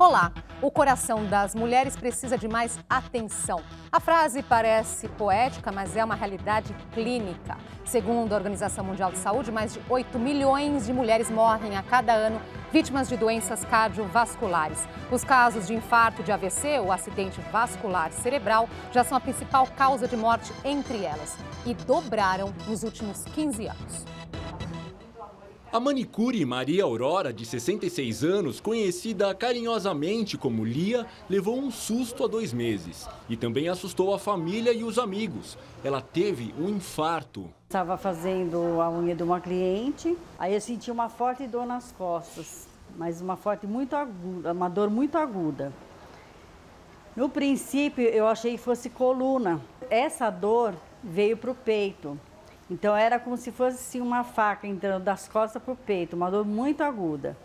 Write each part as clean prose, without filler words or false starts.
Olá, o coração das mulheres precisa de mais atenção. A frase parece poética, mas é uma realidade clínica. Segundo a Organização Mundial de Saúde, mais de 8 milhões de mulheres morrem a cada ano vítimas de doenças cardiovasculares. Os casos de infarto de AVC, ou acidente vascular cerebral, já são a principal causa de morte entre elas e dobraram nos últimos 15 anos. A manicure Maria Aurora, de 66 anos, conhecida carinhosamente como Lia, levou um susto há 2 meses e também assustou a família e os amigos. Ela teve um infarto. Estava fazendo a unha de uma cliente, aí eu senti uma forte dor nas costas, mas uma dor muito aguda. No princípio eu achei que fosse coluna. Essa dor veio para o peito. Então era como se fosse uma faca entrando das costas para o peito, uma dor muito aguda.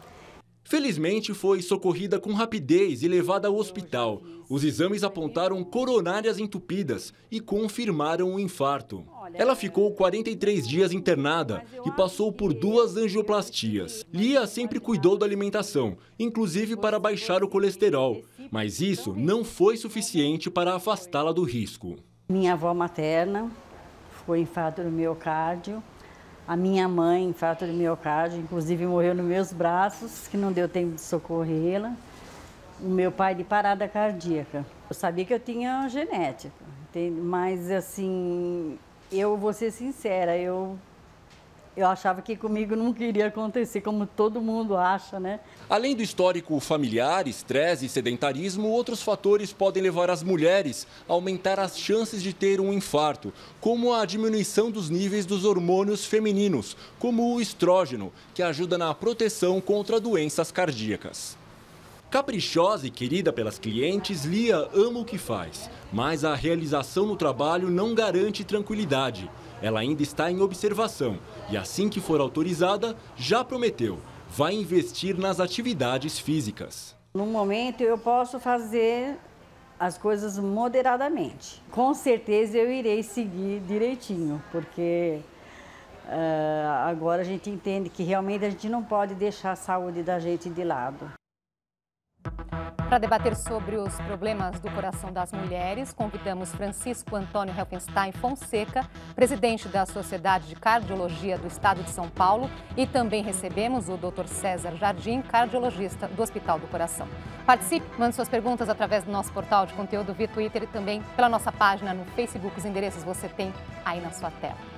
Felizmente foi socorrida com rapidez e levada ao hospital. Os exames apontaram coronárias entupidas e confirmaram o infarto. Ela ficou 43 dias internada e passou por 2 angioplastias. Lia sempre cuidou da alimentação, inclusive para baixar o colesterol, mas isso não foi suficiente para afastá-la do risco. Minha avó materna foi infarto do miocárdio. A minha mãe, infarto do miocárdio, inclusive morreu nos meus braços, que não deu tempo de socorrê-la. O meu pai de parada cardíaca. Eu sabia que eu tinha genética, mas assim, eu vou ser sincera, eu achava que comigo não queria acontecer, como todo mundo acha, né? Além do histórico familiar, estresse e sedentarismo, outros fatores podem levar as mulheres a aumentar as chances de ter um infarto, como a diminuição dos níveis dos hormônios femininos, como o estrógeno, que ajuda na proteção contra doenças cardíacas. Caprichosa e querida pelas clientes, Lia ama o que faz, mas a realização no trabalho não garante tranquilidade. Ela ainda está em observação e, assim que for autorizada, já prometeu, vai investir nas atividades físicas. No momento eu posso fazer as coisas moderadamente. Com certeza eu irei seguir direitinho, porque agora a gente entende que realmente a gente não pode deixar a saúde da gente de lado. Para debater sobre os problemas do coração das mulheres, convidamos Francisco Antônio Helfenstein Fonseca, presidente da Sociedade de Cardiologia do Estado de São Paulo, e também recebemos o Dr. César Jardim, cardiologista do Hospital do Coração. Participe, mande suas perguntas através do nosso portal de conteúdo via Twitter e também pela nossa página no Facebook. Os endereços você tem aí na sua tela.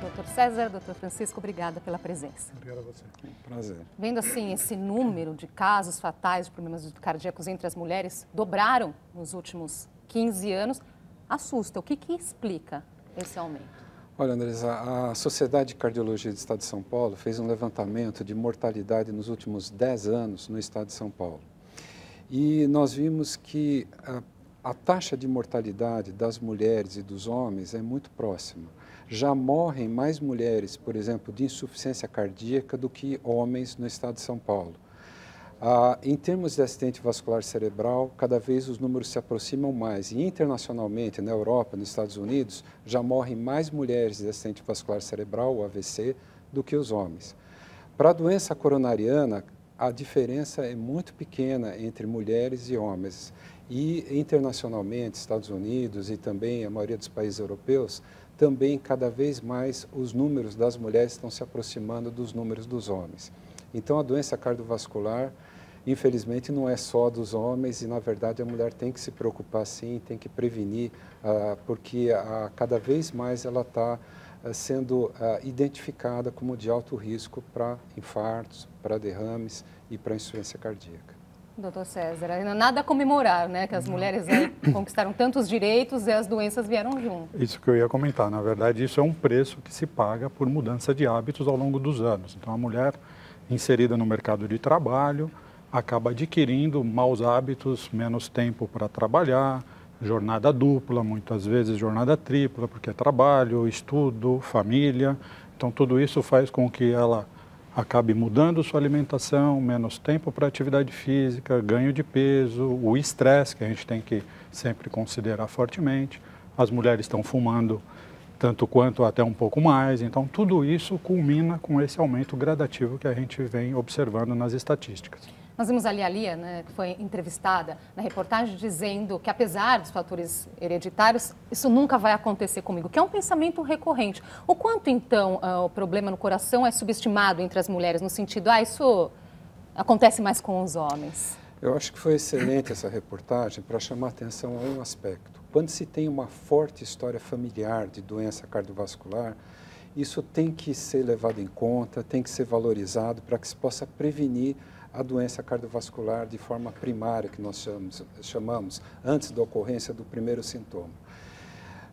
Dr. César, Dr. Francisco, obrigada pela presença. Obrigado a você. Prazer. Vendo assim esse número de casos fatais de problemas cardíacos entre as mulheres dobraram nos últimos 15 anos, assusta. O que explica esse aumento? Olha, Andresa, a Sociedade de Cardiologia do Estado de São Paulo fez um levantamento de mortalidade nos últimos 10 anos no Estado de São Paulo. E nós vimos que a taxa de mortalidade das mulheres e dos homens é muito próxima. Já morrem mais mulheres, por exemplo, de insuficiência cardíaca do que homens no Estado de São Paulo. Em termos de acidente vascular cerebral, cada vez os números se aproximam mais. E internacionalmente, na Europa, nos Estados Unidos, já morrem mais mulheres de acidente vascular cerebral, o AVC, do que os homens. Para a doença coronariana, a diferença é muito pequena entre mulheres e homens. E internacionalmente, Estados Unidos e também a maioria dos países europeus, também cada vez mais os números das mulheres estão se aproximando dos números dos homens. Então a doença cardiovascular, infelizmente, não é só dos homens e, na verdade, a mulher tem que se preocupar sim, tem que prevenir, porque cada vez mais ela está sendo identificada como de alto risco para infartos, para derrames e para insuficiência cardíaca. Doutor César, nada a comemorar, né? Que as mulheres conquistaram tantos direitos e as doenças vieram junto. Isso que eu ia comentar. Na verdade, isso é um preço que se paga por mudança de hábitos ao longo dos anos. Então, a mulher inserida no mercado de trabalho acaba adquirindo maus hábitos, menos tempo para trabalhar, jornada dupla, muitas vezes jornada tripla, porque é trabalho, estudo, família. Então, tudo isso faz com que ela acabe mudando sua alimentação, menos tempo para atividade física, ganho de peso, o estresse, que a gente tem que sempre considerar fortemente. As mulheres estão fumando tanto quanto até um pouco mais. Então, tudo isso culmina com esse aumento gradativo que a gente vem observando nas estatísticas. Nós vimos ali a Lia, né, que foi entrevistada na reportagem, dizendo que apesar dos fatores hereditários, isso nunca vai acontecer comigo, que é um pensamento recorrente. O quanto, então, o problema no coração é subestimado entre as mulheres, no sentido, isso acontece mais com os homens? Eu acho que foi excelente essa reportagem para chamar atenção a um aspecto. Quando se tem uma forte história familiar de doença cardiovascular, isso tem que ser levado em conta, tem que ser valorizado para que se possa prevenir a doença cardiovascular de forma primária, que nós chamamos antes da ocorrência do primeiro sintoma.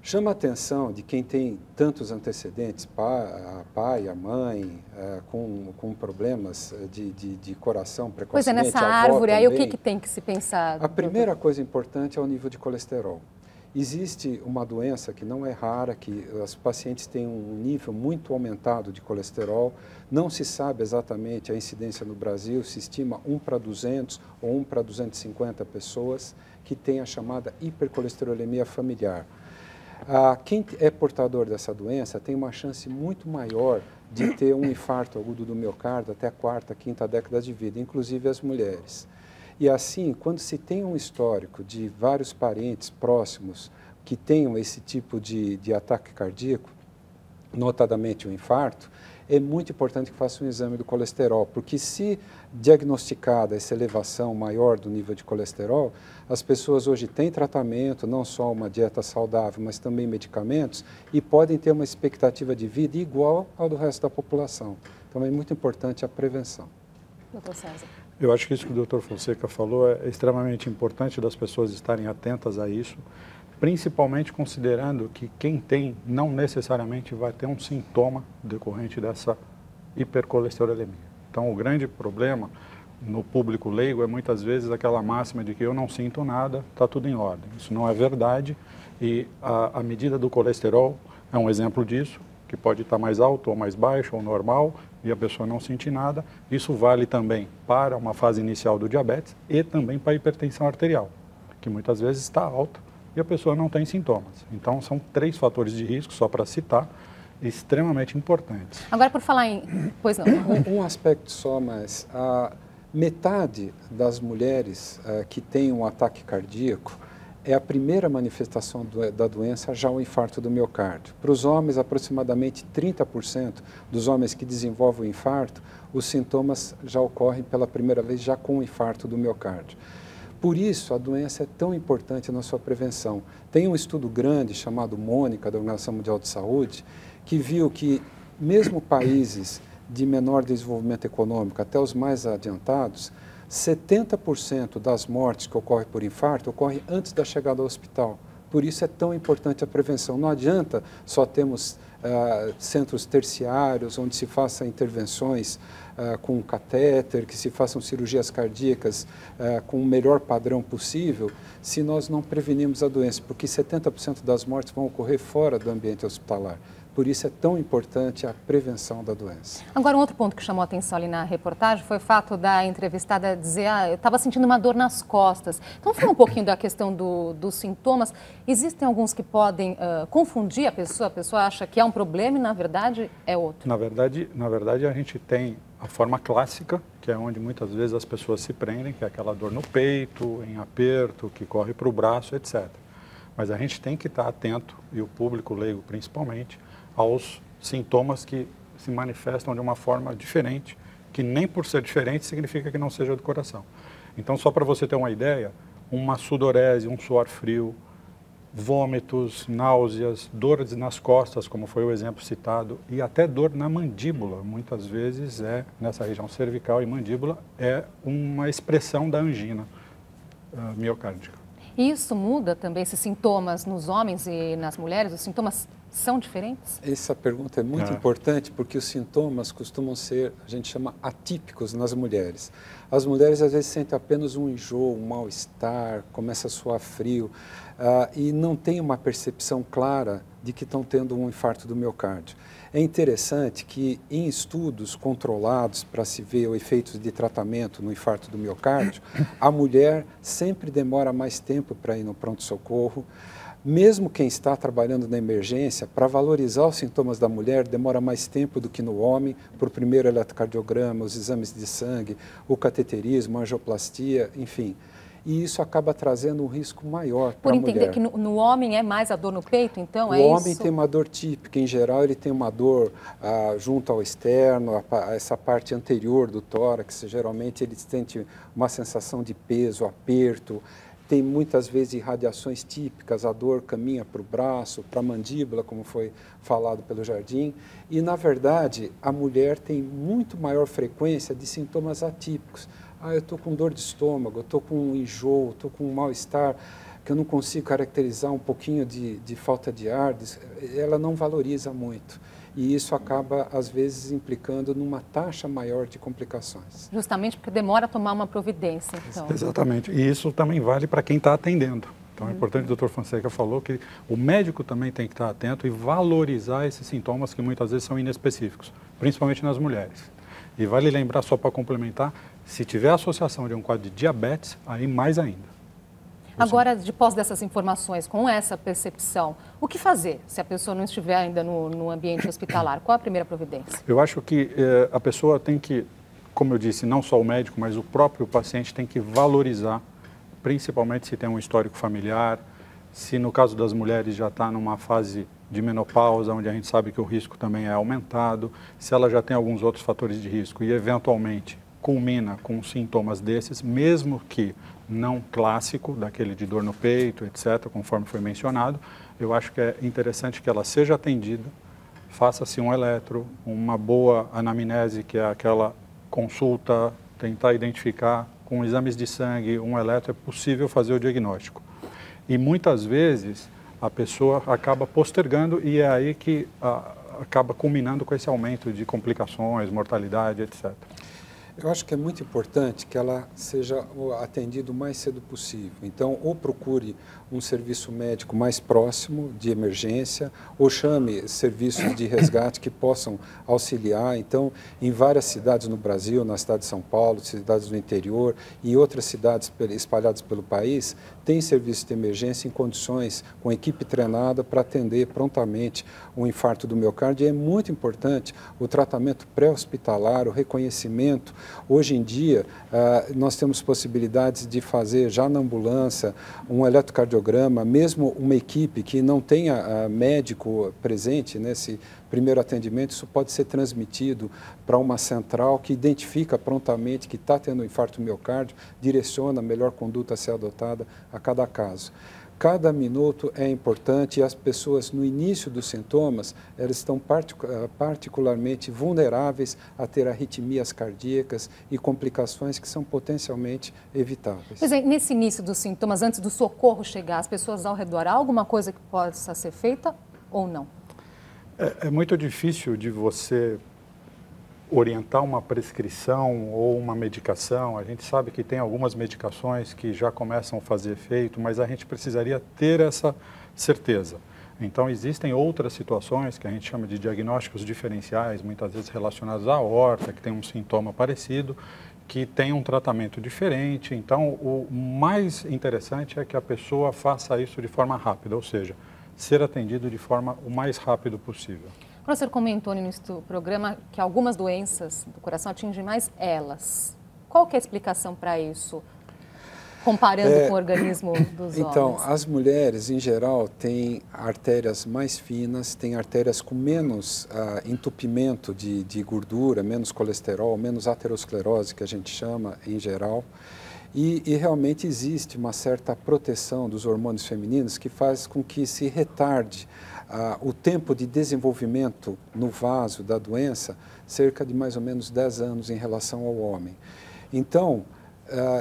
Chama a atenção de quem tem tantos antecedentes, a pai, a mãe, com problemas de coração precocemente. Pois é, nessa árvore, aí o que tem que se pensar? A primeira coisa importante é o nível de colesterol. Existe uma doença que não é rara, que os pacientes têm um nível muito aumentado de colesterol. Não se sabe exatamente a incidência no Brasil, se estima 1 para 200 ou 1 para 250 pessoas que têm a chamada hipercolesterolemia familiar. Quem é portador dessa doença tem uma chance muito maior de ter um infarto agudo do miocárdio até a 4ª, 5ª década de vida, inclusive as mulheres. E assim, quando se tem um histórico de vários parentes próximos que tenham esse tipo de ataque cardíaco, notadamente o infarto, é muito importante que faça um exame do colesterol, porque se diagnosticada essa elevação maior do nível de colesterol, as pessoas hoje têm tratamento, não só uma dieta saudável, mas também medicamentos, e podem ter uma expectativa de vida igual ao do resto da população. Então é muito importante a prevenção. Doutor César. Eu acho que isso que o Dr. Fonseca falou é extremamente importante das pessoas estarem atentas a isso, principalmente considerando que quem tem não necessariamente vai ter um sintoma decorrente dessa hipercolesterolemia. Então, o grande problema no público leigo é muitas vezes aquela máxima de que eu não sinto nada, está tudo em ordem. Isso não é verdade e a medida do colesterol é um exemplo disso, que pode estar mais alto ou mais baixo ou normal e a pessoa não sentir nada. Isso vale também para uma fase inicial do diabetes e também para a hipertensão arterial, que muitas vezes está alta e a pessoa não tem sintomas. Então, são 3 fatores de risco, só para citar, extremamente importantes. Agora, por falar em... Pois não. Um aspecto só, mas metade das mulheres que têm um ataque cardíaco é a primeira manifestação da doença já o infarto do miocárdio. Para os homens, aproximadamente 30% dos homens que desenvolvem o infarto, os sintomas já ocorrem pela primeira vez já com o infarto do miocárdio. Por isso, a doença é tão importante na sua prevenção. Tem um estudo grande chamado Mônica, da Organização Mundial de Saúde, que viu que mesmo países de menor desenvolvimento econômico, até os mais adiantados, 70% das mortes que ocorrem por infarto ocorrem antes da chegada ao hospital. Por isso é tão importante a prevenção. Não adianta só termos centros terciários onde se façam intervenções com catéter, que se façam cirurgias cardíacas com o melhor padrão possível, se nós não prevenirmos a doença, porque 70% das mortes vão ocorrer fora do ambiente hospitalar. Por isso é tão importante a prevenção da doença. Agora, um outro ponto que chamou a atenção ali na reportagem foi o fato da entrevistada dizer eu estava sentindo uma dor nas costas. Então, fala um pouquinho da questão dos sintomas. Existem alguns que podem confundir a pessoa acha que é um problema e, na verdade, é outro. Na verdade, a gente tem a forma clássica, que é onde muitas vezes as pessoas se prendem, que é aquela dor no peito, em aperto, que corre para o braço, etc. Mas a gente tem que estar atento, e o público leigo principalmente, aos sintomas que se manifestam de uma forma diferente, que nem por ser diferente significa que não seja do coração. Então, só para você ter uma ideia, uma sudorese, um suor frio, vômitos, náuseas, dores nas costas, como foi o exemplo citado, e até dor na mandíbula, muitas vezes nessa região cervical e mandíbula, é uma expressão da angina miocárdica. E isso muda também esses sintomas nos homens e nas mulheres? Os sintomas são diferentes? Essa pergunta é muito importante porque os sintomas costumam ser, a gente chama, atípicos nas mulheres. As mulheres às vezes sentem apenas um enjoo, um mal-estar, começa a suar frio e não tem uma percepção clara de que estão tendo um infarto do miocárdio. É interessante que em estudos controlados para se ver o efeito de tratamento no infarto do miocárdio, a mulher sempre demora mais tempo para ir no pronto-socorro, Mesmo quem está trabalhando na emergência, para valorizar os sintomas da mulher, demora mais tempo do que no homem, por primeiro eletrocardiograma, os exames de sangue, o cateterismo, a angioplastia, enfim. E isso acaba trazendo um risco maior para a mulher. Por entender que no homem é mais a dor no peito, então, é isso? O homem tem uma dor típica, em geral ele tem uma dor junto ao externo, essa parte anterior do tórax, geralmente ele sente uma sensação de peso, aperto, tem muitas vezes irradiações típicas, a dor caminha para o braço, para a mandíbula, como foi falado pelo Jardim, e na verdade a mulher tem muito maior frequência de sintomas atípicos. Eu estou com dor de estômago, eu estou com um enjoo, estou com um mal-estar, que eu não consigo caracterizar, um pouquinho de falta de ar, ela não valoriza muito. E isso acaba, às vezes, implicando numa taxa maior de complicações. Justamente porque demora a tomar uma providência, então. Exatamente. E isso também vale para quem está atendendo. Então, é importante, o Dr. Fonseca falou que o médico também tem que estar atento e valorizar esses sintomas que muitas vezes são inespecíficos, principalmente nas mulheres. E vale lembrar, só para complementar, se tiver associação de um quadro de diabetes, aí mais ainda. Agora, depois dessas informações, com essa percepção, o que fazer se a pessoa não estiver ainda no ambiente hospitalar? Qual a primeira providência? Eu acho que a pessoa tem que, como eu disse, não só o médico, mas o próprio paciente tem que valorizar, principalmente se tem um histórico familiar, se no caso das mulheres já está numa fase de menopausa, onde a gente sabe que o risco também é aumentado, se ela já tem alguns outros fatores de risco e eventualmente culmina com sintomas desses, mesmo que não clássico, daquele de dor no peito, etc., conforme foi mencionado, eu acho que é interessante que ela seja atendida, faça-se um eletro, uma boa anamnese, que é aquela consulta, tentar identificar com exames de sangue, um eletro, é possível fazer o diagnóstico. E muitas vezes a pessoa acaba postergando e é aí que acaba culminando com esse aumento de complicações, mortalidade, etc. Eu acho que é muito importante que ela seja atendida o mais cedo possível. Então, ou procure um serviço médico mais próximo de emergência, ou chame serviços de resgate que possam auxiliar. Então, em várias cidades no Brasil, na cidade de São Paulo, cidades do interior e outras cidades espalhadas pelo país, tem serviço de emergência em condições, com equipe treinada para atender prontamente um infarto do miocárdio. E é muito importante o tratamento pré-hospitalar, o reconhecimento. Hoje em dia, nós temos possibilidades de fazer já na ambulância um eletrocardiograma, mesmo uma equipe que não tenha médico presente nesse primeiro atendimento, isso pode ser transmitido para uma central que identifica prontamente que está tendo um infarto miocárdio, direciona a melhor conduta a ser adotada a cada caso. Cada minuto é importante e as pessoas, no início dos sintomas, elas estão particularmente vulneráveis a ter arritmias cardíacas e complicações que são potencialmente evitáveis. Pois é, nesse início dos sintomas, antes do socorro chegar, as pessoas ao redor, há alguma coisa que possa ser feita ou não? É muito difícil de você orientar uma prescrição ou uma medicação. A gente sabe que tem algumas medicações que já começam a fazer efeito, mas a gente precisaria ter essa certeza. Então, existem outras situações que a gente chama de diagnósticos diferenciais, muitas vezes relacionados à aorta, que tem um sintoma parecido, que tem um tratamento diferente. Então, o mais interessante é que a pessoa faça isso de forma rápida, ou seja, ser atendido de forma o mais rápido possível. O professor comentou no início do programa que algumas doenças do coração atingem mais elas. Qual que é a explicação para isso, comparando com o organismo dos homens? Então, as mulheres, em geral, têm artérias mais finas, têm artérias com menos entupimento de gordura, menos colesterol, menos aterosclerose, que a gente chama em geral. E realmente existe uma certa proteção dos hormônios femininos que faz com que se retarde o tempo de desenvolvimento no vaso da doença cerca de mais ou menos 10 anos em relação ao homem. Então,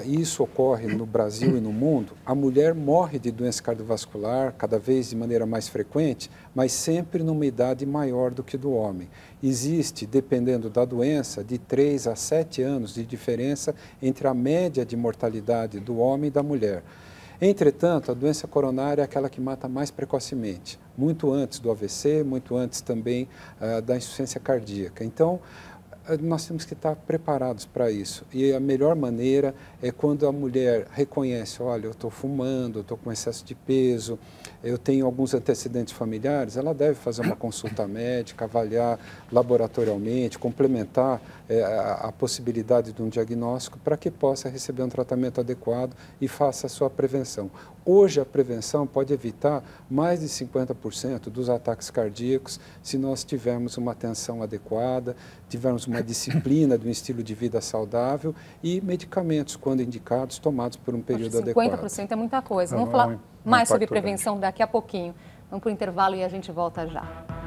isso ocorre no Brasil e no mundo. A mulher morre de doença cardiovascular cada vez de maneira mais frequente, mas sempre numa idade maior do que do homem. Existe, dependendo da doença, de 3 a 7 anos de diferença entre a média de mortalidade do homem e da mulher. Entretanto, a doença coronária é aquela que mata mais precocemente, muito antes do AVC, muito antes também da insuficiência cardíaca. Então, nós temos que estar preparados para isso. E a melhor maneira é quando a mulher reconhece, olha, eu estou fumando, eu estou com excesso de peso, eu tenho alguns antecedentes familiares, ela deve fazer uma consulta médica, avaliar laboratorialmente, complementar a possibilidade de um diagnóstico para que possa receber um tratamento adequado e faça a sua prevenção. Hoje a prevenção pode evitar mais de 50% dos ataques cardíacos se nós tivermos uma atenção adequada, tivermos uma disciplina de um estilo de vida saudável e medicamentos, quando indicados, tomados por um período adequado. 50% é muita coisa. Vamos falar mais sobre prevenção daqui a pouquinho. Vamos para o intervalo e a gente volta já.